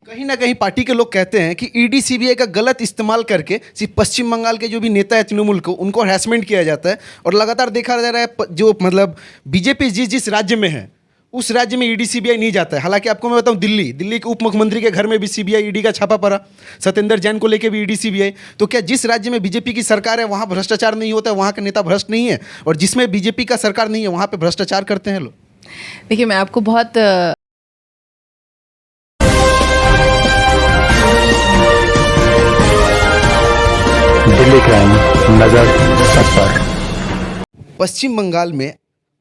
कहीं ना कहीं पार्टी के लोग कहते हैं कि ईडी सीबीआई का गलत इस्तेमाल करके सिर्फ पश्चिम बंगाल के जो भी नेता है तृणमूल को उनको हैरेसमेंट किया जाता है और लगातार देखा जा रहा है जो मतलब बीजेपी जिस जिस राज्य में है उस राज्य में ईडी सीबीआई नहीं जाता है। हालांकि आपको मैं बताऊं दिल्ली के उप मुख्यमंत्री के घर में भी सीबीआई ईडी का छापा पड़ा, सत्येंद्र जैन को लेकर भी ईडी सीबीआई। तो क्या जिस राज्य में बीजेपी की सरकार है वहाँ भ्रष्टाचार नहीं होता है, वहाँ के नेता भ्रष्ट नहीं है, और जिसमें बीजेपी का सरकार नहीं है वहाँ पर भ्रष्टाचार करते हैं लोग? देखिए, मैं आपको बहुत दिल्ली क्राइम नजर सब पर। पश्चिम बंगाल में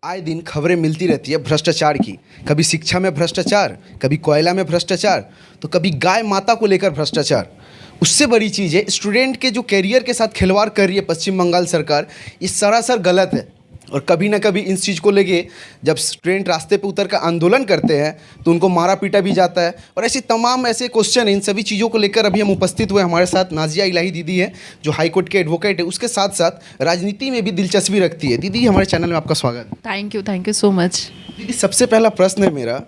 आए दिन खबरें मिलती रहती है भ्रष्टाचार की। कभी शिक्षा में भ्रष्टाचार, कभी कोयला में भ्रष्टाचार, तो कभी गाय माता को लेकर भ्रष्टाचार। उससे बड़ी चीज़ है स्टूडेंट के जो कैरियर के साथ खिलवाड़ कर रही है पश्चिम बंगाल सरकार, ये सरासर गलत है। और कभी ना कभी इस चीज़ को लेके जब स्टूडेंट रास्ते पे उतर कर आंदोलन करते हैं तो उनको मारा पीटा भी जाता है। और ऐसे तमाम ऐसे क्वेश्चन इन सभी चीज़ों को लेकर अभी हम उपस्थित हुए। हमारे साथ नाजिया इलाही दीदी है जो हाई कोर्ट के एडवोकेट है, उसके साथ साथ राजनीति में भी दिलचस्पी रखती है। दीदी, हमारे चैनल में आपका स्वागत है। Thank you so much. दीदी, सबसे पहला प्रश्न है मेरा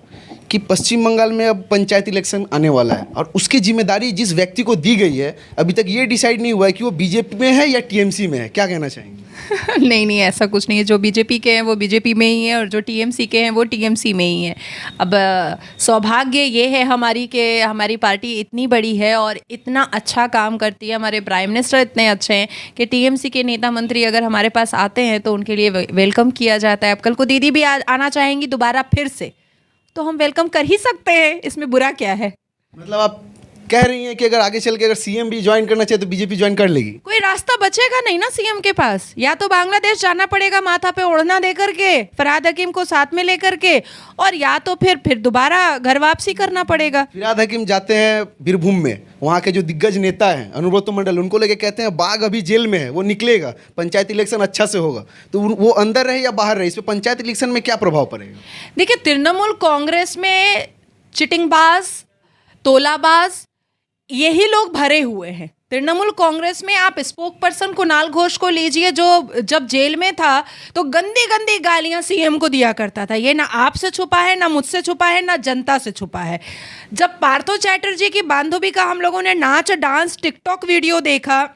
कि पश्चिम बंगाल में अब पंचायत इलेक्शन आने वाला है और उसकी जिम्मेदारी जिस व्यक्ति को दी गई है अभी तक ये डिसाइड नहीं हुआ है कि वो बीजेपी में है या टीएमसी में है, क्या कहना चाहेंगे? नहीं, ऐसा कुछ नहीं है। जो बीजेपी के हैं वो बीजेपी में ही है और जो टीएमसी के हैं वो टीएमसी में ही है। अब सौभाग्य ये है हमारी पार्टी इतनी बड़ी है और इतना अच्छा काम करती है, हमारे प्राइम मिनिस्टर इतने अच्छे हैं कि टीएमसी के नेता मंत्री अगर हमारे पास आते हैं तो उनके लिए वेलकम किया जाता है। अब कल को दीदी भी आना चाहेंगी दोबारा फिर से, तो हम वेलकम कर ही सकते हैं, इसमें बुरा क्या है? मतलब आप कह रही हैं कि अगर आगे चल के अगर सीएम भी ज्वाइन करना चाहे तो बीजेपी ज्वाइन कर लेगी? कोई रास्ता बचेगा नहीं ना सीएम के पास। या तो बांग्लादेश जाना पड़ेगा माथा पे ओढ़ना दे करके, फरहाद हकीम को साथ में लेकर के, और या तो फिर दोबारा घर वापसी करना पड़ेगा। फरहाद हकीम जाते हैं बीरभूम में, वहाँ के जो दिग्गज नेता हैं अनुब्रत मंडल, उनको लेके कहते हैं बाघ अभी जेल में है, वो निकलेगा, पंचायत इलेक्शन अच्छा से होगा। तो वो अंदर रहे या बाहर रहे, इस पर पंचायत इलेक्शन में क्या प्रभाव पड़ेगा? देखिए, तृणमूल कांग्रेस में चिटिंगबाज, तोलाबाज, यही लोग भरे हुए हैं। तृणमूल कांग्रेस में आप स्पोक पर्सन कुणाल घोष को लीजिए, जो जब जेल में था तो गंदी गंदी गालियां सीएम को दिया करता था। ये ना आपसे छुपा है, ना मुझसे छुपा है, ना जनता से छुपा है। जब पार्थो चैटर्जी की बांधवी का हम लोगों ने नाच डांस टिकटॉक वीडियो देखा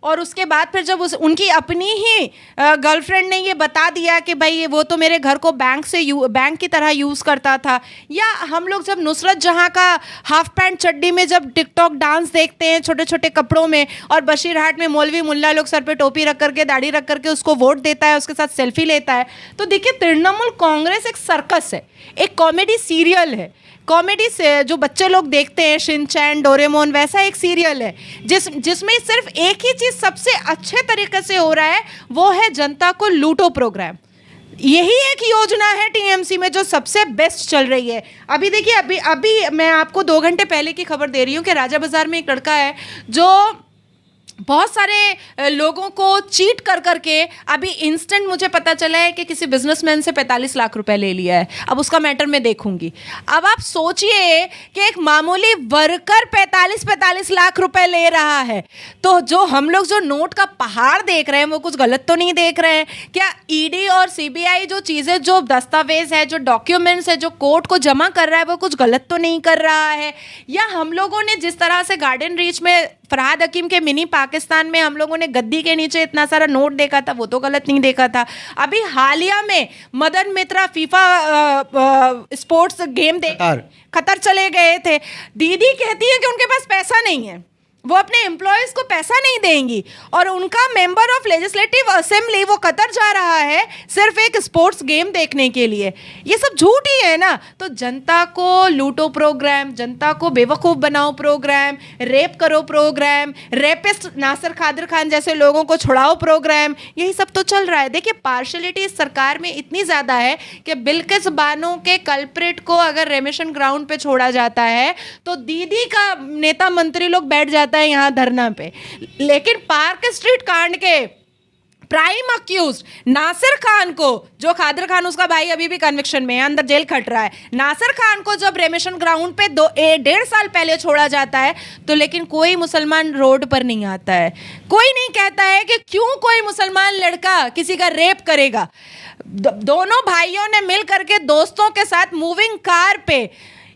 और उसके बाद फिर जब उनकी अपनी ही गर्लफ्रेंड ने ये बता दिया कि भाई वो तो मेरे घर को बैंक की तरह यूज़ करता था, या हम लोग जब नुसरत जहाँ का हाफ पैंट चड्डी में जब टिकटॉक डांस देखते हैं छोटे छोटे कपड़ों में, और बशीरहाट में मौलवी मुल्ला लोग सर पे टोपी रख करके दाढ़ी रख करके उसको वोट देता है, उसके साथ सेल्फी लेता है। तो देखिए, तृणमूल कांग्रेस एक सर्कस है, एक कॉमेडी सीरियल है। कॉमेडी से जो बच्चे लोग देखते हैं शिनचैन, डोरेमोन, वैसा एक सीरियल है जिसमें सिर्फ एक ही चीज़ सबसे अच्छे तरीके से हो रहा है, वो है जनता को लूटो प्रोग्राम। यही एक योजना है टीएमसी में जो सबसे बेस्ट चल रही है। अभी देखिए, अभी मैं आपको 2 घंटे पहले की खबर दे रही हूँ कि राजा बाजार में एक लड़का है जो बहुत सारे लोगों को चीट कर करके अभी इंस्टेंट मुझे पता चला है कि किसी बिजनेसमैन से 45 लाख रुपए ले लिया है। अब उसका मैटर मैं देखूंगी। अब आप सोचिए कि एक मामूली वर्कर 45 लाख रुपए ले रहा है, तो जो हम लोग जो नोट का पहाड़ देख रहे हैं वो कुछ गलत तो नहीं देख रहे हैं क्या? ईडी और सीबीआई जो चीज़ें, जो दस्तावेज है, जो डॉक्यूमेंट्स है, जो कोर्ट को जमा कर रहा है, वो कुछ गलत तो नहीं कर रहा है? या हम लोगों ने जिस तरह से गार्डन रीच में फरहाद हकीम के मिनी पाकिस्तान में हम लोगों ने गद्दी के नीचे इतना सारा नोट देखा था, वो तो गलत नहीं देखा था। अभी हालिया में मदन मित्रा फीफा स्पोर्ट्स गेम देख कतर चले गए थे। दीदी कहती है कि उनके पास पैसा नहीं है, वो अपने एम्प्लॉयज़ को पैसा नहीं देंगी, और उनका मेंबर ऑफ लेजिस्लेटिव असेंबली वो कतर जा रहा है सिर्फ एक स्पोर्ट्स गेम देखने के लिए। ये सब झूठ ही है ना। तो जनता को लूटो प्रोग्राम, जनता को बेवकूफ़ बनाओ प्रोग्राम, रेप करो प्रोग्राम, रेपिस्ट नासिर खादिर खान जैसे लोगों को छुड़ाओ प्रोग्राम, यही सब तो चल रहा है। देखिए, पार्शलिटी इस सरकार में इतनी ज़्यादा है कि बिल्किस बानो के कल्प्रिट को अगर रेमिशन ग्राउंड पे छोड़ा जाता है तो दीदी का नेता मंत्री लोग बैठ जाते है यहां धरना पे। लेकिन पार्क स्ट्रीट कांड के प्राइम अक्यूज नासिर खान को, जो खादर खान उसका भाई अभी भी कन्विक्शन में है, अंदर जेल खट रहा है, नासिर खान को जब रेमिशन ग्राउंड पे 1.5 साल पहले छोड़ा जाता है तो लेकिन कोई मुसलमान रोड पर नहीं आता है। कोई नहीं कहता है कि क्यों कोई मुसलमान लड़का किसी का रेप करेगा। दोनों भाइयों ने मिल करके दोस्तों के साथ मूविंग कार पे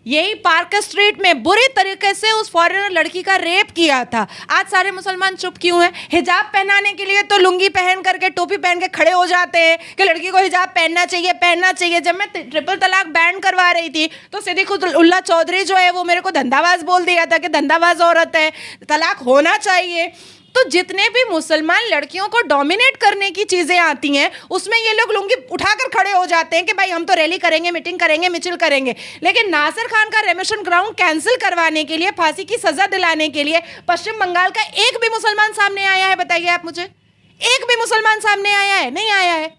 यही पार्क स्ट्रीट में बुरी तरीके से उस फॉरेनर लड़की का रेप किया था। आज सारे मुसलमान चुप क्यों हैं? हिजाब पहनाने के लिए तो लुंगी पहन करके, टोपी पहन के खड़े हो जाते हैं कि लड़की को हिजाब पहनना चाहिए, पहनना चाहिए। जब मैं ट्रिपल तलाक बैन करवा रही थी तो सिद्दीकुल्लाह चौधरी जो है वो मेरे को धंधाबाज बोल दिया था कि धंधाबाज औरत है, तलाक होना चाहिए। तो जितने भी मुसलमान लड़कियों को डोमिनेट करने की चीज़ें आती हैं उसमें ये लोग लुंगी उठाकर खड़े हो जाते हैं कि भाई हम तो रैली करेंगे, मीटिंग करेंगे, मिचिल करेंगे। लेकिन नासिर खान का रेमिशन ग्राउंड कैंसिल करवाने के लिए, फांसी की सज़ा दिलाने के लिए पश्चिम बंगाल का एक भी मुसलमान सामने आया है? बताइए आप मुझे, एक भी मुसलमान सामने आया है? नहीं आया है।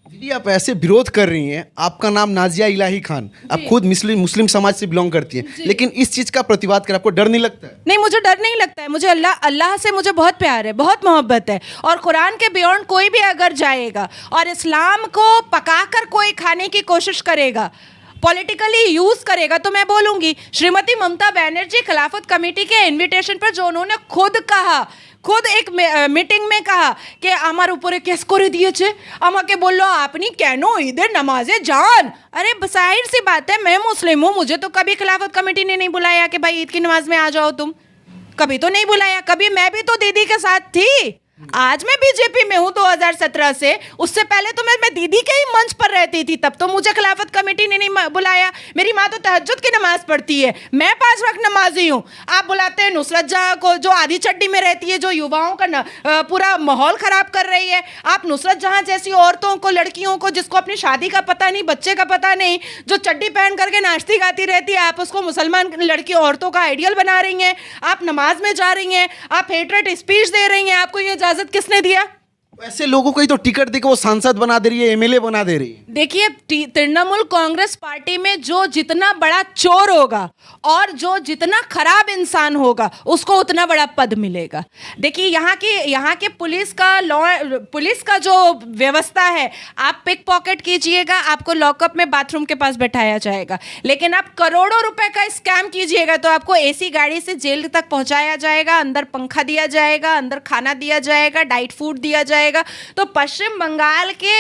दीदी आप ऐसे विरोध कर रही हैं, आपका नाम नाजिया इलाही खान, आप खुद मुस्लिम समाज से बिलोंग करती हैं, लेकिन इस चीज़ का प्रतिवाद कर आपको डर नहीं लगता है? नहीं, मुझे डर नहीं लगता है। मुझे अल्लाह से मुझे बहुत प्यार है, बहुत मोहब्बत है। और कुरान के बियॉन्ड कोई भी अगर जाएगा और इस्लाम को पकाकर कोई खाने की कोशिश करेगा, पॉलिटिकली यूज करेगा, तो मैं बोलूंगी श्रीमती ममता बनर्जी खिलाफत कमेटी के इनविटेशन पर जो उन्होंने खुद एक मीटिंग में कहा कि আমার উপরে কেস করে দিয়েছে, আমাকে বললো আপনি কেন ঈদের নামাজে যান। अरे जाहिर सी बात है, मैं मुस्लिम हूँ, मुझे तो कभी खिलाफत कमेटी ने नहीं बुलाया कि भाई ईद की नमाज में आ जाओ तुम, कभी तो नहीं बुलाया। कभी मैं भी तो दीदी के साथ थी। आज मैं बीजेपी में हूँ 2017 से, उससे पहले तो मैं दीदी के ही मंच पर रहती थी, तब तो मुझे खिलाफत कमेटी ने नहीं बुलाया। मेरी माँ तो तहज्जुद की नमाज पढ़ती है, मैं 5 वक्त नमाजी हूँ। आप बुलाते हैं नुसरत जहाँ को जो आधी चड्डी में रहती है, जो युवाओं का पूरा माहौल ख़राब कर रही है। आप नुसरत जहाँ जैसी औरतों को, लड़कियों को जिसको अपनी शादी का पता नहीं, बच्चे का पता नहीं, जो चड्डी पहन करके नाचती गाती रहती है, आप उसको मुसलमान लड़की औरतों का आइडियल बना रही हैं। आप नमाज में जा रही हैं, आप हेटरेट स्पीच दे रही हैं। आपको ये इजाजत किसने दिया? ऐसे लोगों को ही तो टिकट देकर वो सांसद बना दे रही है, एमएलए बना दे रही है। देखिए, तृणमूल कांग्रेस पार्टी में जो जितना बड़ा चोर होगा और जो जितना खराब इंसान होगा उसको उतना बड़ा पद मिलेगा। देखिए, यहाँ के पुलिस का जो व्यवस्था है, आप पिक पॉकेट कीजिएगा, आपको लॉकअप में बाथरूम के पास बैठाया जाएगा। लेकिन आप करोड़ों रुपए का स्कैम कीजिएगा तो आपको एसी गाड़ी से जेल तक पहुंचाया जाएगा, अंदर पंखा दिया जाएगा, अंदर खाना दिया जाएगा, डाइट फूड दिया जाएगा। तो पश्चिम बंगाल के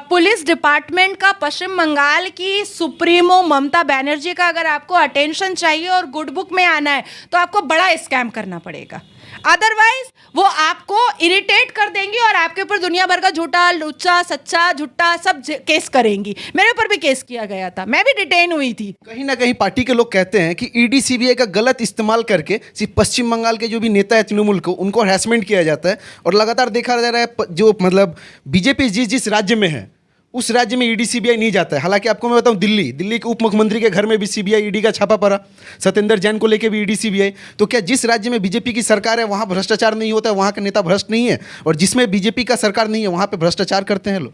पुलिस डिपार्टमेंट का, पश्चिम बंगाल की सुप्रीमो ममता बनर्जी का अगर आपको अटेंशन चाहिए और गुड बुक में आना है तो आपको बड़ा स्कैम करना पड़ेगा। अदरवाइज वो आपको इरिटेट कर देंगी और आपके ऊपर दुनिया भर का झूठा, लुच्चा, सच्चा, झूठा सब केस करेंगी। मेरे ऊपर भी केस किया गया था, मैं भी डिटेन हुई थी। कहीं ना कहीं पार्टी के लोग कहते हैं कि ईडी सीबीआई का गलत इस्तेमाल करके सिर्फ पश्चिम बंगाल के जो भी नेता है तृणमूल को, उनको हैरेसमेंट किया जाता है। और लगातार देखा जा रहा है जो मतलब बीजेपी जिस राज्य में है उस राज्य में ईडी सीबीआई नहीं जाता है। हालांकि आपको मैं बताऊं, दिल्ली के उप मुख्यमंत्री के घर में भी सीबीआई ईडी का छापा पड़ा, सत्येंद्र जैन को लेके भी ईडी सीबीआई। तो क्या जिस राज्य में बीजेपी की सरकार है वहाँ भ्रष्टाचार नहीं होता है, वहाँ के नेता भ्रष्ट नहीं है, और जिसमें बीजेपी का सरकार नहीं है वहाँ पे भ्रष्टाचार करते हैं लोग?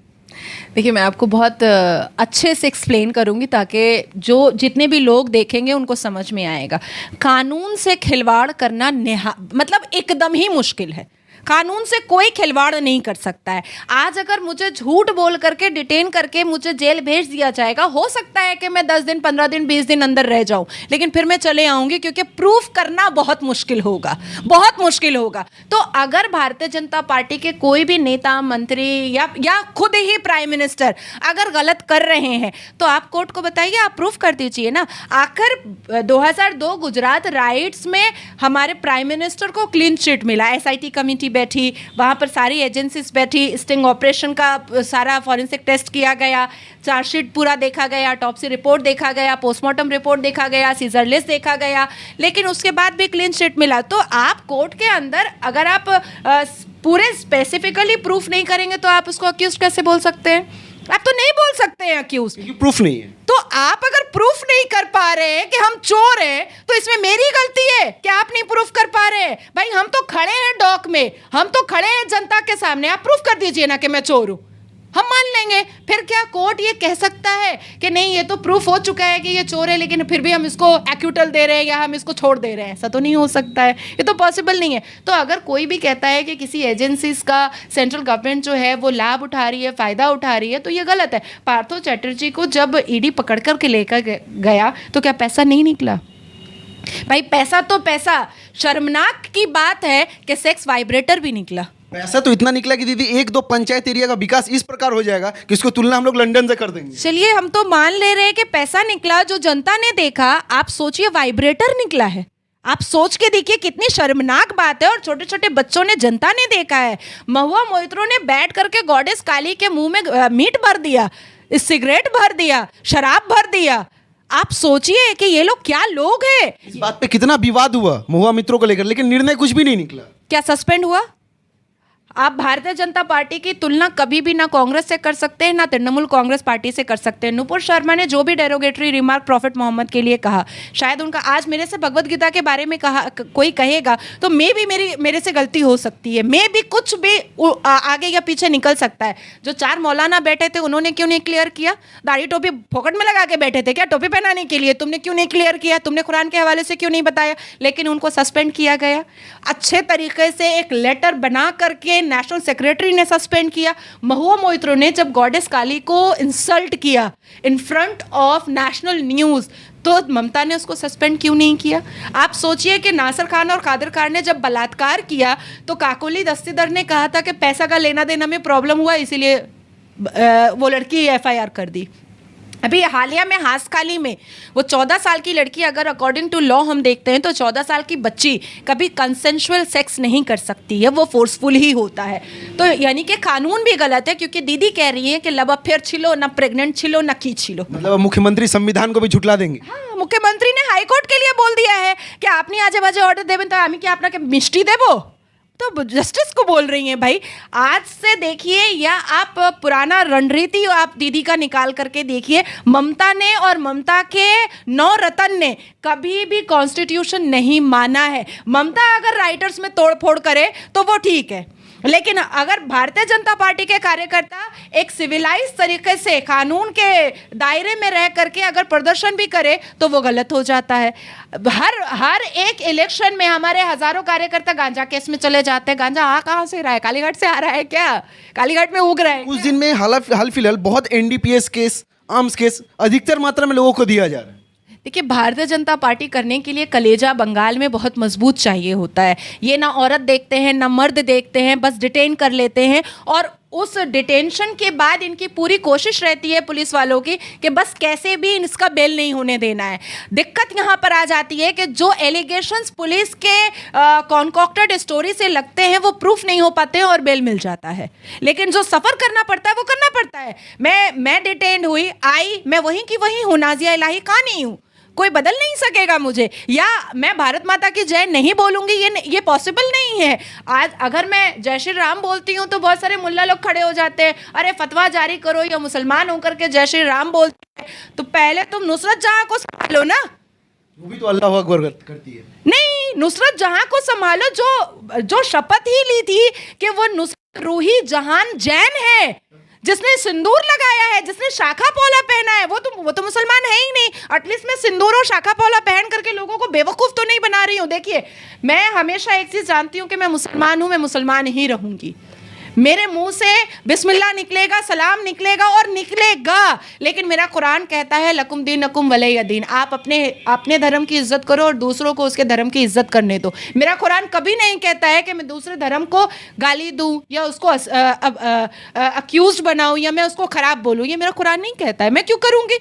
देखिए, मैं आपको बहुत अच्छे से एक्सप्लेन करूंगी ताकि जो जितने भी लोग देखेंगे उनको समझ में आएगा। कानून से खिलवाड़ करना मतलब एकदम ही मुश्किल है। कानून से कोई खिलवाड़ नहीं कर सकता है। आज अगर मुझे झूठ बोल करके डिटेन करके मुझे जेल भेज दिया जाएगा, हो सकता है कि मैं 10 दिन, 15 दिन, 20 दिन अंदर रह जाऊं, लेकिन फिर मैं चले आऊंगी क्योंकि प्रूफ करना बहुत मुश्किल होगा, बहुत मुश्किल होगा। तो अगर भारतीय जनता पार्टी के कोई भी नेता, मंत्री या खुद ही प्राइम मिनिस्टर अगर गलत कर रहे हैं तो आप कोर्ट को बताइए, आप प्रूफ कर दीजिए ना। आखिर 2002 गुजरात राइट्स में हमारे प्राइम मिनिस्टर को क्लीन चिट मिला, SIT कमेटी बैठी, वहाँ पर सारी एजेंसीज बैठी, स्टिंग ऑपरेशन का सारा फॉरेंसिक टेस्ट किया गया, चार्जशीट पूरा देखा गया, ऑटोप्सी रिपोर्ट देखा गया, पोस्टमार्टम रिपोर्ट देखा गया, सीजर लिस्ट देखा गया, लेकिन उसके बाद भी क्लीन चिट मिला। तो आप कोर्ट के अंदर अगर आप पूरे स्पेसिफिकली प्रूफ नहीं करेंगे तो आप उसको अक्यूज कैसे बोल सकते हैं? आप तो नहीं बोल सकते हैं अक्यूज, प्रूफ नहीं है। तो आप अगर प्रूफ नहीं कर पा रहे हैं कि हम चोर हैं तो इसमें मेरी गलती है कि आप नहीं प्रूफ कर पा रहे हैं? भाई, हम तो खड़े हैं डॉक में, हम तो खड़े हैं जनता के सामने, आप प्रूफ कर दीजिए ना कि मैं चोर हूं, हम मान लेंगे। फिर क्या कोर्ट ये कह सकता है कि नहीं, ये तो प्रूफ हो चुका है कि ये चोर है, लेकिन फिर भी हम इसको एक्यूटल दे रहे हैं या हम इसको छोड़ दे रहे हैं? ऐसा तो नहीं हो सकता है, ये तो पॉसिबल नहीं है। तो अगर कोई भी कहता है कि किसी एजेंसीज का सेंट्रल गवर्नमेंट जो है वो लाभ उठा रही है, फ़ायदा उठा रही है, तो ये गलत है। पार्थो चैटर्जी को जब ईडी पकड़ कर के लेकर गया तो क्या पैसा नहीं निकला? भाई, पैसा तो पैसा। शर्मनाक की बात है कि सेक्स वाइब्रेटर भी निकला। पैसा तो इतना निकला कि दीदी एक दो पंचायत एरिया का विकास इस प्रकार हो जाएगा कि उसको तुलना हम लोग लंदन से कर देंगे। चलिए हम तो मान ले रहे हैं कि पैसा निकला, जो जनता ने देखा, आप सोचिए वाइब्रेटर निकला है। आप सोच के देखिए कितनी शर्मनाक बात है। और छोटे छोटे बच्चों ने, जनता ने देखा है। महुआ मोइत्रो ने बैठ करके गॉडेस काली के मुंह में मीट भर दिया, सिगरेट भर दिया, शराब भर दिया। आप सोचिए कि ये लोग क्या लोग हैं। इस बात पे कितना विवाद हुआ महुआ मित्रों को लेकर, लेकिन निर्णय कुछ भी नहीं निकला। क्या सस्पेंड हुआ? आप भारतीय जनता पार्टी की तुलना कभी भी ना कांग्रेस से कर सकते हैं, ना तृणमूल कांग्रेस पार्टी से कर सकते हैं। नुपुर शर्मा ने जो भी डेरोगेटरी रिमार्क प्रॉफिट मोहम्मद के लिए कहा, शायद उनका आज मेरे से भगवत गीता के बारे में कहा कोई कहेगा तो मेरे से गलती हो सकती है, भी कुछ भी आगे या पीछे निकल सकता है। जो 4 मौलाना बैठे थे उन्होंने क्यों नहीं क्लियर किया? दाढ़ी टोपी फोकट में लगा के बैठे थे क्या टोपी पहनाने के लिए? तुमने क्यों नहीं क्लियर किया? तुमने कुरान के हवाले से क्यों नहीं बताया? लेकिन उनको सस्पेंड किया गया। अच्छे तरीके से एक लेटर बना करके नेशनल सेक्रेटरी ने सस्पेंड किया। महुआ मोइत्रो ने जब गॉडेस काली को इंसल्ट किया in front of national news, तो ममता ने उसको सस्पेंड क्यों नहीं किया? आप सोचिए कि नासिर खान और कादिर खान ने जब बलात्कार किया तो काकोली दस्तीदार ने कहा था कि पैसा का लेना देना में प्रॉब्लम हुआ, इसीलिए वो लड़की FIR कर दी। अभी हालिया में हासखाली में वो 14 साल की लड़की, अगर अकॉर्डिंग टू लॉ हम देखते हैं तो 14 साल की बच्ची कभी कंसेंशुअल सेक्स नहीं कर सकती है, वो फोर्सफुल ही होता है। तो यानी कि कानून भी गलत है, क्योंकि दीदी कह रही है कि लब अफेयर छिलो, ना प्रेग्नेंट छिलो, ना की छिलो। मतलब मुख्यमंत्री संविधान को भी झुटला देंगे। हाँ, मुख्यमंत्री ने हाईकोर्ट के लिए बोल दिया है कि आपने आजे बाजे ऑर्डर देवें तो आमी क्या अपना के मिष्टी देवो, तो जस्टिस को बोल रही हैं भाई। आज से देखिए, या आप पुराना रणनीति आप दीदी का निकाल करके देखिए, ममता ने और ममता के 9 रतन ने कभी भी कॉन्स्टिट्यूशन नहीं माना है। ममता अगर राइटर्स में तोड़ फोड़ करे तो वो ठीक है, लेकिन अगर भारतीय जनता पार्टी के कार्यकर्ता एक सिविलाइज तरीके से कानून के दायरे में रह करके अगर प्रदर्शन भी करे तो वो गलत हो जाता है। हर एक इलेक्शन में हमारे हजारों कार्यकर्ता गांजा केस में चले जाते हैं। गांजा कहाँ से रहा है? कालीघाट से आ रहा है क्या? कालीघाट में उग रहा है? उस दिन में हाल फिलहाल बहुत NDPS केस, आर्म्स केस अधिकतर मात्रा में लोगों को दिया जा रहा है। देखिए, भारतीय जनता पार्टी करने के लिए कलेजा बंगाल में बहुत मजबूत चाहिए होता है। ये ना औरत देखते हैं ना मर्द देखते हैं, बस डिटेन कर लेते हैं। और उस डिटेंशन के बाद इनकी पूरी कोशिश रहती है पुलिस वालों की कि बस कैसे भी इसका बेल नहीं होने देना है। दिक्कत यहाँ पर आ जाती है कि जो एलिगेशंस पुलिस के कॉन्कॉक्टेड स्टोरी से लगते हैं वो प्रूफ नहीं हो पाते हैं और बेल मिल जाता है। लेकिन जो सफ़र करना पड़ता है वो करना पड़ता है। मैं डिटेन हुई, आई, मैं वहीं की वहीं हूँ, नाजिया इलाही कहाँ नहीं हूँ, कोई बदल नहीं सकेगा मुझे। या मैं भारत माता की जय नहीं बोलूँगी, ये पॉसिबल नहीं है। आज अगर मैं जय श्री राम बोलती हूँ तो बहुत सारे मुल्ला लोग खड़े हो जाते हैं, अरे फतवा जारी करो, या मुसलमान होकर के जय श्री राम बोलते हैं। तो पहले तुम नुसरत जहाँ को संभालो ना, वो भी तो अल्लाह अकबर करती है। नहीं, नुसरत जहाँ को संभालो, जो शपथ ही ली थी कि वो नुसरत रूही जहान जैन है, जिसने सिंदूर लगाया है, जिसने शाखा पौला पहना है, वो तो मुसलमान है ही नहीं। एटलीस्ट मैं सिंदूर और शाखा पौला पहन करके लोगों को बेवकूफ़ तो नहीं बना रही हूँ। देखिए, मैं हमेशा एक चीज़ जानती हूँ कि मैं मुसलमान हूँ, मैं मुसलमान ही रहूँगी। मेरे मुंह से बिस्मिल्लाह निकलेगा, सलाम निकलेगा और निकलेगा, लेकिन मेरा कुरान कहता है लकुम दीनुकुम वलिय दीन। आप अपने धर्म की इज्जत करो और दूसरों को उसके धर्म की इज्जत करने दो। मेरा कुरान कभी नहीं कहता है कि मैं दूसरे धर्म को गाली दूं या उसको अक्यूज बनाऊं या मैं उसको खराब बोलूं। ये मेरा कुरान नहीं कहता है, मैं क्यों करूंगी?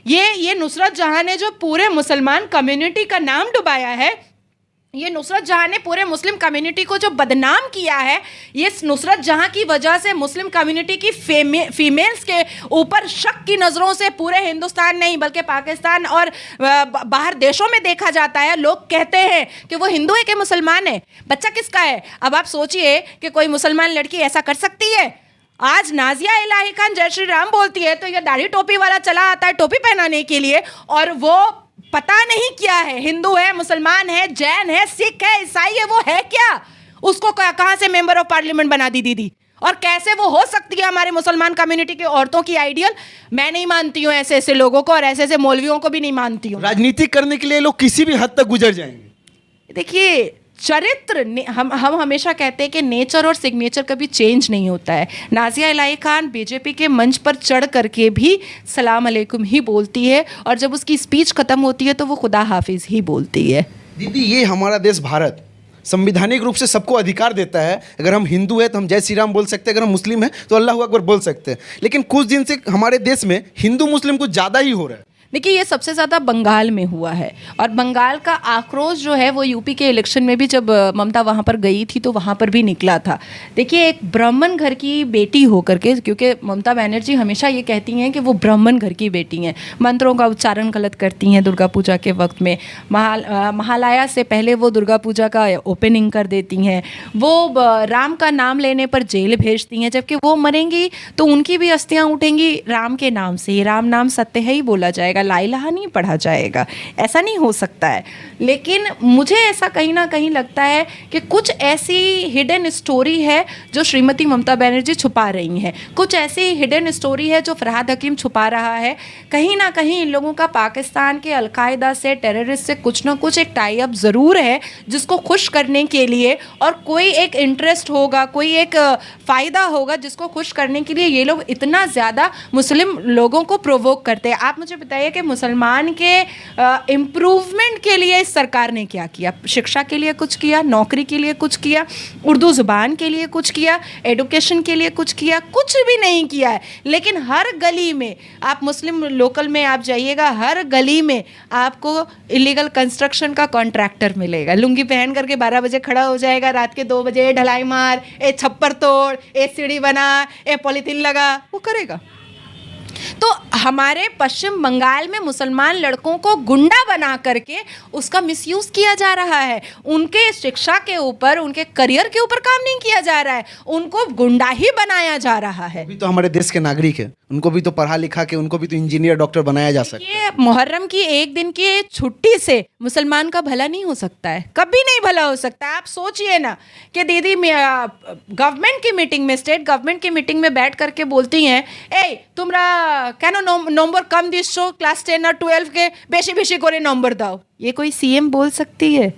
ये नुसरत जहां ने जो पूरे मुसलमान कम्युनिटी का नाम डुबाया है, ये नुसरत जहां ने पूरे मुस्लिम कम्युनिटी को जो बदनाम किया है, ये नुसरत जहां की वजह से मुस्लिम कम्युनिटी की फीमेल्स के ऊपर शक की नज़रों से पूरे हिंदुस्तान नहीं बल्कि पाकिस्तान और बाहर देशों में देखा जाता है। लोग कहते हैं कि वो हिंदू है कि मुसलमान है, बच्चा किसका है। अब आप सोचिए कि कोई मुसलमान लड़की ऐसा कर सकती है? आज नाजिया इलाही खान जय श्री राम बोलती है तो ये दाढ़ी टोपी वाला चला आता है टोपी पहनाने के लिए, और वो पता नहीं क्या है, हिंदू है, मुसलमान है, जैन है, सिख है, ईसाई है, वो है क्या? उसको कहाँ से मेंबर ऑफ पार्लियामेंट बना दी दीदी? और कैसे वो हो सकती है हमारे मुसलमान कम्युनिटी की औरतों की आइडियल? मैं नहीं मानती हूँ ऐसे लोगों को, और ऐसे मौलवियों को भी नहीं मानती हूँ। राजनीति करने के लिए लोग किसी भी हद तक गुजर जाएंगे। देखिए, चरित्र हम हमेशा कहते हैं कि नेचर और सिग्नेचर कभी चेंज नहीं होता है। नाजिया इलाही खान बीजेपी के मंच पर चढ़ करके भी सलाम अलैकुम ही बोलती है, और जब उसकी स्पीच खत्म होती है तो वो खुदा हाफिज ही बोलती है। दीदी, ये हमारा देश भारत संवैधानिक रूप से सबको अधिकार देता है। अगर हम हिंदू हैं तो हम जय श्री राम बोल सकते हैं, अगर हम मुस्लिम हैं तो अल्लाह अकबर बोल सकते हैं। लेकिन कुछ दिन से हमारे देश में हिंदू मुस्लिम कुछ ज़्यादा ही हो रहा है। देखिए, ये सबसे ज़्यादा बंगाल में हुआ है, और बंगाल का आक्रोश जो है वो यूपी के इलेक्शन में भी जब ममता वहाँ पर गई थी तो वहाँ पर भी निकला था। देखिए, एक ब्राह्मण घर की बेटी होकर के, क्योंकि ममता बनर्जी हमेशा ये कहती हैं कि वो ब्राह्मण घर की बेटी हैं, मंत्रों का उच्चारण गलत करती हैं दुर्गा पूजा के वक्त में, महालया से पहले वो दुर्गा पूजा का ओपनिंग कर देती हैं, वो राम का नाम लेने पर जेल भेजती हैं, जबकि वो मरेंगी तो उनकी भी अस्थियाँ उठेंगी राम के नाम से ही, राम नाम सत्य है ही बोला जाएगा, ला इलाहा नहीं पढ़ा जाएगा। ऐसा नहीं हो सकता है। लेकिन मुझे ऐसा कहीं ना कहीं लगता है कि कुछ ऐसी हिडन स्टोरी है जो श्रीमती ममता बनर्जी छुपा रही हैं, कुछ ऐसी हिडन स्टोरी है जो फरहाद हकीम छुपा रहा है। कहीं ना कहीं इन लोगों का पाकिस्तान के अलकायदा से, टेररिस्ट से कुछ ना कुछ एक टाई अप ज़रूर है, जिसको खुश करने के लिए, और कोई एक इंटरेस्ट होगा, कोई एक फ़ायदा होगा जिसको खुश करने के लिए ये लोग इतना ज़्यादा मुस्लिम लोगों को प्रोवोक करते हैं। आप मुझे बताइए कि मुसलमान के इम्प्रूवमेंट के लिए इस सरकार ने क्या किया? शिक्षा के लिए कुछ किया, नौकरी के लिए कुछ किया, उर्दू ज़ुबान के लिए कुछ किया, एडुकेशन के लिए कुछ किया? कुछ भी नहीं किया है। लेकिन हर गली में, आप मुस्लिम लोकल में आप जाइएगा, हर गली में आपको इलीगल कंस्ट्रक्शन का कॉन्ट्रैक्टर मिलेगा, लुंगी पहन करके 12 बजे खड़ा हो जाएगा, रात के 2 बजे ढलाई मार, ए छप्पर तोड़, ए सीढ़ी बना, ए पॉलीथीन लगा, वो करेगा। तो हमारे पश्चिम बंगाल में मुसलमान लड़कों को गुंडा बना करके उसका मिसयूज किया जा रहा है। उनके शिक्षा के ऊपर, उनके करियर के ऊपर काम नहीं किया जा रहा है, उनको गुंडा ही बनाया जा रहा है। अभी तो हमारे देश के नागरिक हैं, उनको भी तो पढ़ा लिखा के, उनको भी तो इंजीनियर डॉक्टर बनाया जा सकता है। ये मुहर्रम की एक दिन की छुट्टी से मुसलमान का भला नहीं हो सकता है, कभी नहीं भला हो सकता है। आप सोचिए ना कि दीदी गवर्नमेंट की मीटिंग में, स्टेट गवर्नमेंट की मीटिंग में बैठ करके बोलती हैं, ए तुमरा কেন নম্বর कम दिसो क्लास 10 और 12 के, बेशी बेशी करे नंबर दाओ। ये कोई सीएम बोल सकती है?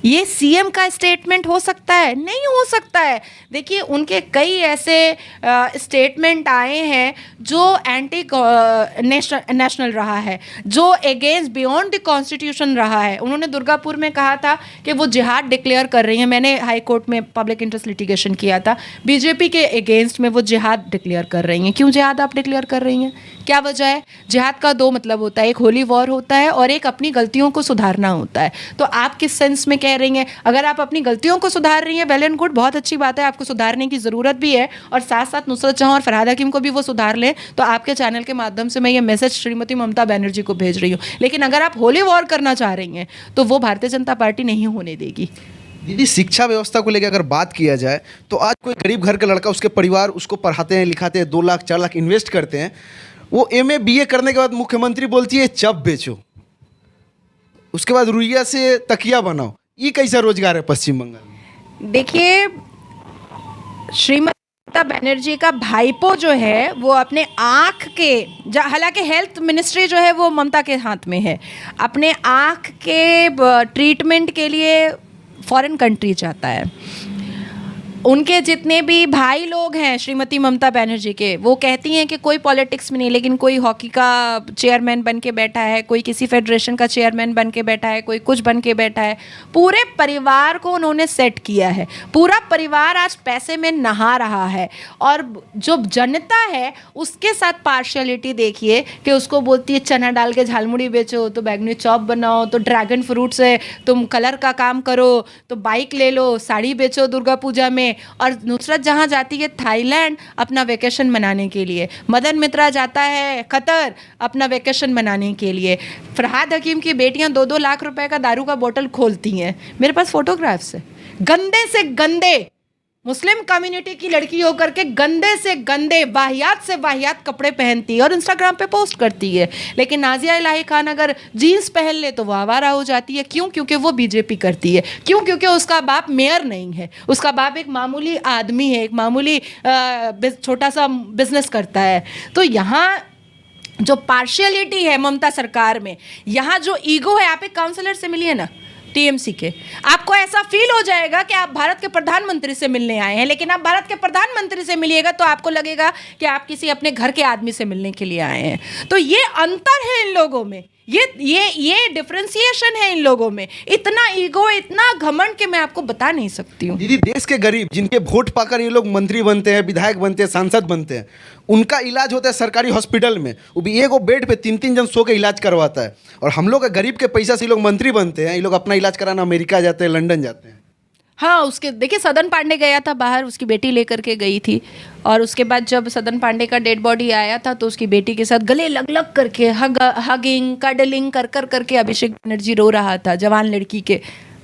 ये सीएम का स्टेटमेंट हो सकता है? नहीं हो सकता है। देखिए, उनके कई ऐसे स्टेटमेंट आए हैं जो एंटी नेशनल रहा है, जो अगेंस्ट बियॉन्ड द कॉन्स्टिट्यूशन रहा है। उन्होंने दुर्गापुर में कहा था कि वो जिहाद डिक्लेयर कर रही हैं। मैंने हाई कोर्ट में पब्लिक इंटरेस्ट लिटिगेशन किया था, बीजेपी के अगेंस्ट में वो जिहाद डिक्लेयर कर रही हैं। क्यों जिहाद आप डिक्लेयर कर रही हैं? क्या वजह है? जिहाद का 2 मतलब होता है, एक होली वॉर होता है और एक अपनी गलतियों को सुधारना होता है। तो आप किस सेंस में कह रही हैं? अगर आप अपनी गलतियों को सुधार रही हैं, वेल एंड गुड, बहुत अच्छी बात है, आपको सुधारने की ज़रूरत भी है, और साथ साथ नुसरत जहां और फरहाद हकीम को भी वो सुधार लें। तो आपके चैनल के माध्यम से मैं ये मैसेज श्रीमती ममता बनर्जी को भेज रही हूँ। लेकिन अगर आप होली वॉर करना चाह रही हैं तो वो भारतीय जनता पार्टी नहीं होने देगी। दीदी, शिक्षा व्यवस्था को लेकर अगर बात किया जाए तो आज कोई गरीब घर का लड़का, उसके परिवार उसको पढ़ाते हैं, लिखाते हैं, 2 लाख 4 लाख इन्वेस्ट करते हैं, वो MA BA करने के बाद मुख्यमंत्री बोलती है चप बेचो, उसके बाद रुइया से तकिया बनाओ। ये कैसा रोजगार है पश्चिम बंगाल में? देखिए, श्रीमती ममता बनर्जी का भाईपो जो है वो अपने आँख के, हालांकि हेल्थ मिनिस्ट्री जो है वो ममता के हाथ में है, अपने आँख के ट्रीटमेंट के लिए फॉरेन कंट्री जाता है। उनके जितने भी भाई लोग हैं श्रीमती ममता बनर्जी के, वो कहती हैं कि कोई पॉलिटिक्स में नहीं, लेकिन कोई हॉकी का चेयरमैन बन के बैठा है, कोई किसी फेडरेशन का चेयरमैन बन के बैठा है, कोई कुछ बन के बैठा है। पूरे परिवार को उन्होंने सेट किया है। पूरा परिवार आज पैसे में नहा रहा है, और जो जनता है उसके साथ पार्शियलिटी देखिए कि उसको बोलती है चना डाल के झालमुड़ी बेचो, तो बैगनी चॉप बनाओ, तो ड्रैगन फ्रूट से तुम कलर का काम करो, तो बाइक ले लो, साड़ी बेचो दुर्गा पूजा में। और नुसरत जहां जाती है थाईलैंड अपना वेकेशन मनाने के लिए, मदन मित्रा जाता है कतर अपना वेकेशन मनाने के लिए, फरहाद हकीम की बेटियां 2-2 लाख रुपए का दारू का बोतल खोलती हैं। मेरे पास फोटोग्राफ्स है। गंदे से गंदे मुस्लिम कम्युनिटी की लड़की होकर के गंदे से गंदे, वाहियात से वाहियात कपड़े पहनती है और इंस्टाग्राम पे पोस्ट करती है। लेकिन नाजिया इलाही खान अगर जीन्स पहन ले तो वो आवारा हो जाती है। क्यों? क्योंकि वो बीजेपी करती है। क्यों? क्योंकि उसका बाप मेयर नहीं है, उसका बाप एक मामूली आदमी है, एक मामूली छोटा सा बिजनेस करता है। तो यहाँ जो पार्शियलिटी है ममता सरकार में, यहाँ जो ईगो है, आप एक काउंसलर से मिलिए ना टीएमसी के, आपको ऐसा फील हो जाएगा कि आप भारत के प्रधानमंत्री से मिलने आए हैं। लेकिन आप भारत के प्रधानमंत्री से मिलिएगा तो आपको लगेगा कि आप किसी अपने घर के आदमी से मिलने के लिए आए हैं। तो ये अंतर है इन लोगों में, ये डिफरेंशिएशन है इन लोगों में, इतना ईगो, इतना घमंड कि मैं आपको बता नहीं सकती हूँ। दीदी, देश के गरीब जिनके वोट पाकर ये लोग मंत्री बनते हैं, विधायक बनते हैं, सांसद बनते हैं, उनका इलाज होता है सरकारी हॉस्पिटल में, वो भी एक बेड पे 3-3 जन सो के इलाज करवाता है। और हम लोग गरीब के पैसा से ये लोग मंत्री बनते हैं, ये लोग अपना इलाज कराना अमेरिका जाते हैं, लंदन जाते हैं। हाँ, उसके देखिए सदन पांडे गया था बाहर, उसकी बेटी लेकर के गई थी, और उसके बाद जब सदन पांडे का डेड बॉडी आया था तो उसकी बेटी के साथ गले लग लग करके हगिंग कडलिंग कर कर करके अभिषेक बनर्जी रो रहा था जवान लड़की के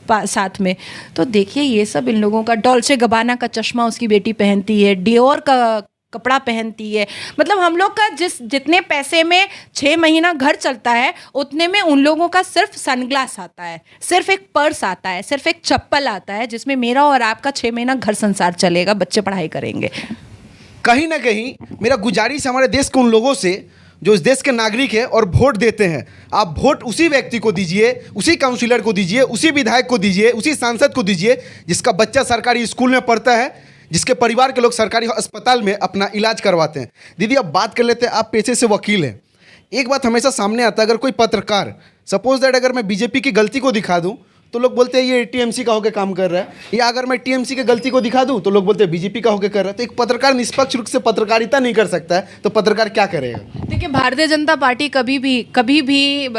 साथ में। तो देखिए ये सब इन लोगों का, डॉल्चे गबाना का चश्मा उसकी बेटी पहनती है, डियोर का कपड़ा पहनती है। मतलब हम लोग का जितने पैसे में 6 महीना घर चलता है, उतने में उन लोगों का सिर्फ सनग्लास आता है, सिर्फ एक पर्स आता है, सिर्फ एक चप्पल आता है, जिसमें मेरा और आपका 6 महीना घर संसार चलेगा, बच्चे पढ़ाई करेंगे। कहीं ना कहीं मेरा गुजारिश हमारे देश के उन लोगों से जो इस देश के नागरिक हैं और वोट देते हैं, आप वोट उसी व्यक्ति को दीजिए, उसी काउंसिलर को दीजिए, उसी विधायक को दीजिए, उसी सांसद को दीजिए जिसका बच्चा सरकारी स्कूल में पढ़ता है, जिसके परिवार के लोग सरकारी अस्पताल में अपना इलाज करवाते हैं। दीदी, अब बात कर लेते हैं, आप पेशे से वकील हैं। एक बात हमेशा सामने आता है, अगर कोई पत्रकार, सपोज दैट अगर मैं बीजेपी की गलती को दिखा दूं तो लोग बोलते हैं ये टीएमसी का होकर काम कर रहा है, या अगर मैं टीएमसी की गलती को दिखा दूं तो लोग बोलते हैं बीजेपी का होकर कर रहा है। तो एक पत्रकार निष्पक्ष रूप से पत्रकारिता नहीं कर सकता है, तो पत्रकार क्या करेगा? देखिए, भारतीय जनता पार्टी कभी भी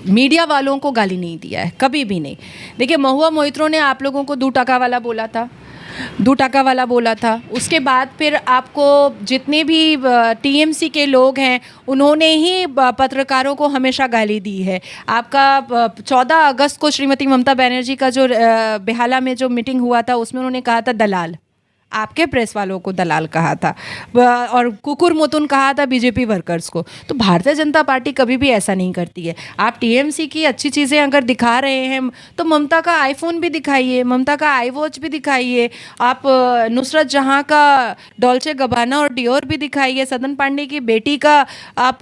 मीडिया वालों को गाली नहीं दिया है, कभी भी नहीं। देखिए, महुआ मोइत्रो ने आप लोगों को 2 टका वाला बोला था, 2 टका वाला बोला था। उसके बाद फिर आपको जितने भी टीएमसी के लोग हैं, उन्होंने ही पत्रकारों को हमेशा गाली दी है। आपका 14 अगस्त को श्रीमती ममता बनर्जी का जो बेहाला में जो मीटिंग हुआ था, उसमें उन्होंने कहा था दलाल, आपके प्रेस वालों को दलाल कहा था, और कुकुर मुतुन कहा था बीजेपी वर्कर्स को। तो भारतीय जनता पार्टी कभी भी ऐसा नहीं करती है। आप टीएमसी की अच्छी चीज़ें अगर दिखा रहे हैं तो ममता का आईफोन भी दिखाइए, ममता का आई वॉच भी दिखाइए, आप नुसरत जहां का डॉल्चे गबाना और डियोर भी दिखाइए, सदन पांडे की बेटी का आप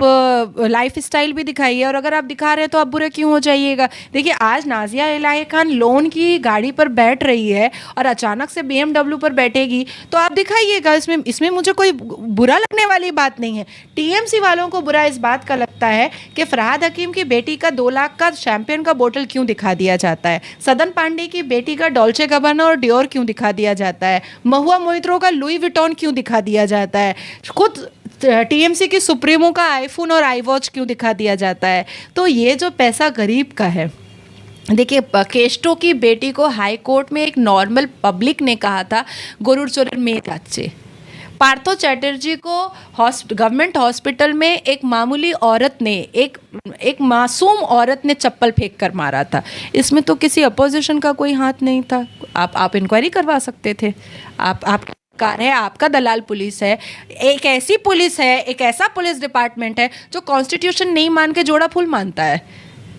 लाइफ स्टाइल भी दिखाइए। और अगर आप दिखा रहे हैं तो आप बुरे क्यों हो जाइएगा? देखिए, आज नाजिया इलाही खान लोन की गाड़ी पर बैठ रही है और अचानक से BMW पर बैठेगी, तो आप दिखाइएगा, इसमें मुझे कोई बुरा लगने वाली बात नहीं है। टीएमसी वालों को बुरा इस बात का लगता है कि फरहाद हकीम की बेटी का 2 लाख का शैंपेन का बोतल क्यों दिखा दिया जाता है, सदन पांडे की बेटी का डॉल्चे गबाना और डियोर क्यों दिखा दिया जाता है, महुआ मोइत्रो का लुई विटॉन क्यों दिखा दिया जाता है, खुद टीएमसी की सुप्रीमो का आईफोन और आई वॉच क्यों दिखा दिया जाता है। तो ये जो पैसा गरीब का है, देखिए, केस्टो की बेटी को हाई कोर्ट में एक नॉर्मल पब्लिक ने कहा था गरुड़ चोरन में जाचे। पार्थो चैटर्जी को गवर्नमेंट हॉस्पिटल में एक मामूली औरत ने, एक मासूम औरत ने चप्पल फेंक कर मारा था। इसमें तो किसी अपोजिशन का कोई हाथ नहीं था। आप इंक्वायरी करवा सकते थे। आप कार है, आपका दलाल पुलिस है, एक ऐसी पुलिस है, एक ऐसा पुलिस डिपार्टमेंट है जो कॉन्स्टिट्यूशन नहीं मान के जोड़ा फूल मानता है,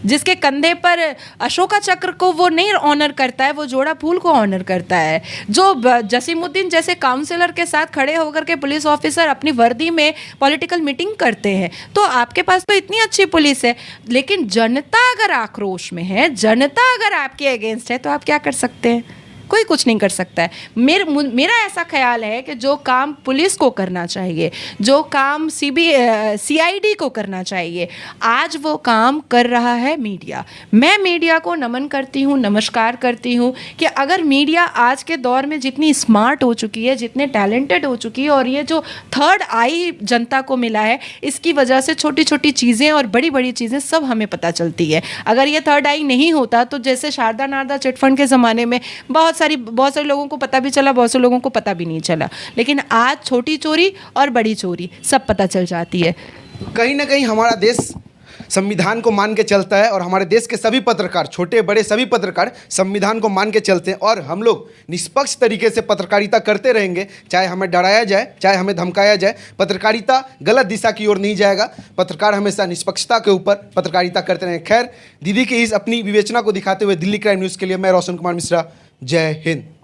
जिसके कंधे पर अशोका चक्र को वो नहीं ऑनर करता है, वो जोड़ा फूल को ऑनर करता है, जो जसीमुद्दीन जैसे काउंसलर के साथ खड़े होकर के पुलिस ऑफिसर अपनी वर्दी में पॉलिटिकल मीटिंग करते हैं। तो आपके पास तो इतनी अच्छी पुलिस है, लेकिन जनता अगर आक्रोश में है, जनता अगर आपके अगेंस्ट है, तो आप क्या कर सकते हैं? कोई कुछ नहीं कर सकता है। मेरा ऐसा ख्याल है कि जो काम पुलिस को करना चाहिए, जो काम CID को करना चाहिए, आज वो काम कर रहा है मीडिया। मैं मीडिया को नमन करती हूँ, नमस्कार करती हूँ कि अगर मीडिया आज के दौर में जितनी स्मार्ट हो चुकी है, जितने टैलेंटेड हो चुकी है, और ये जो थर्ड आई जनता को मिला है, इसकी वजह से छोटी छोटी चीज़ें और बड़ी बड़ी चीज़ें सब हमें पता चलती है। अगर ये थर्ड आई नहीं होता तो जैसे शारदा नारदा चिटफंड के ज़माने में बहुत सारे लोगों को पता भी चला, बहुत से लोगों को पता भी नहीं चला, लेकिन आज छोटी चोरी और बड़ी चोरी सब पता चल जाती है। कहीं ना कहीं हमारा देश संविधान को मान के चलता है, और हमारे देश के सभी पत्रकार, छोटे बड़े सभी पत्रकार संविधान को मान के चलते हैं, और हम लोग निष्पक्ष तरीके से पत्रकारिता करते रहेंगे, चाहे हमें डराया जाए, चाहे हमें धमकाया जाए। पत्रकारिता गलत दिशा की ओर नहीं जाएगा। पत्रकार हमेशा निष्पक्षता के ऊपर पत्रकारिता करते रहें। खैर, दीदी की इस अपनी विवेचना को दिखाते हुए दिल्ली क्राइम न्यूज़ के लिए मैं रोशन कुमार मिश्रा, जय हिंद।